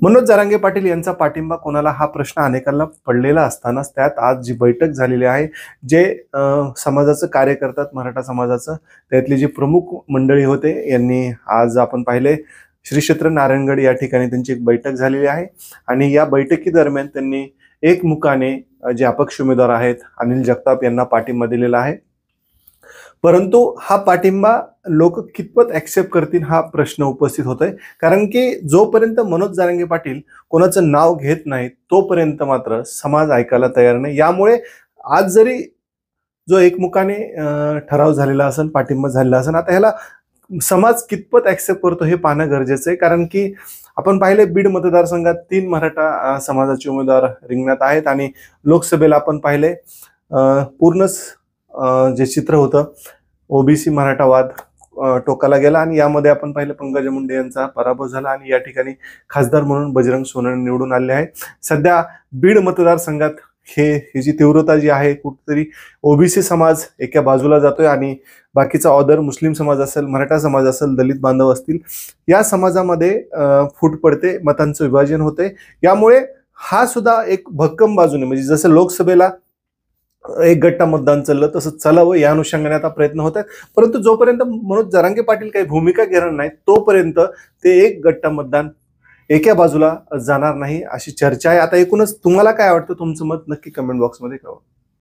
मनोज जरांगे पाटील यांचा पाठिंबा कोणाला हा प्रश्न अनेकांना पडलेला असतानाच त्यात आज जी बैठक झालेली आहे, जे समाजाचं कार्य करतात मराठा समाजाचं, त्यातली जी प्रमुख मंडळी होते यांनी आज आपण पाहिले श्री क्षेत्र नारायणगड या ठिकाणी त्यांची एक बैठक झालेली आहे आणि या बैठकीदरम्यान त्यांनी एकमुखाने जे अपक्ष उमेदवार आहेत अनिल जगताप यांना पाठिंबा दिलेला आहे। परंतु हा पाठिंबा लोक कितपत ऍक्सेप्ट करतील हा प्रश्न उपस्थित होतोय, कारण की जोपर्यंत मनोज जरांगे पाटील कोणाचं नाव घेत नाहीत तोपर्यंत मात्र समाज ऐकायला तयार नाही। यामुळे आज जरी जो एकमुखाने ठराव झालेला असेल, पाठिंबा झालेला असेल, आता ह्याला समाज कितपत ऍक्सेप्ट करतो हे पाहणं गरजेचं आहे। कारण की आपण पाहिले बीड मतदारसंघात 3 मराठा समाजाचे उमेदवार रिंगणात आहेत आणि लोकसभेला आपण पाहिले पूर्णच जे चित्र होतं ओबीसी मराठावाद टोकाला गेला आणि यामध्ये आपण पाहिलं पंकजा मुंडे यांचा पराभव झाला आणि या ठिकाणी खासदार म्हणून बजरंग सोनवणे निवडून आले आहे। सध्या बीड मतदारसंघात ही जी तीव्रता जी आहे, कुठेतरी ओबीसी समाज एका बाजूला जातोय आणि बाकीचा ऑदर मुस्लिम समाज असेल, मराठा समाज असेल, दलित बांधव असतील, या समाजामध्ये फूट पडते, मतांचं विभाजन होते। यामुळे हा सुद्धा एक भक्कम बाजूने, म्हणजे जसं लोकसभेला एक गट्टा मतदान चाललं तसं चालावं या अनुषंगाने आता प्रयत्न होत आहेत। परंतु जोपर्यंत मनोज जरांगे पाटील काही भूमिका घेणार नाही तोपर्यंत ते एक गट्टा मतदान एका बाजूला जाणार नाही अशी चर्चा आहे। आता एकूणच तुम्हाला काय वाटतं, तुमचं मत नक्की कमेंट बॉक्समध्ये कळवा।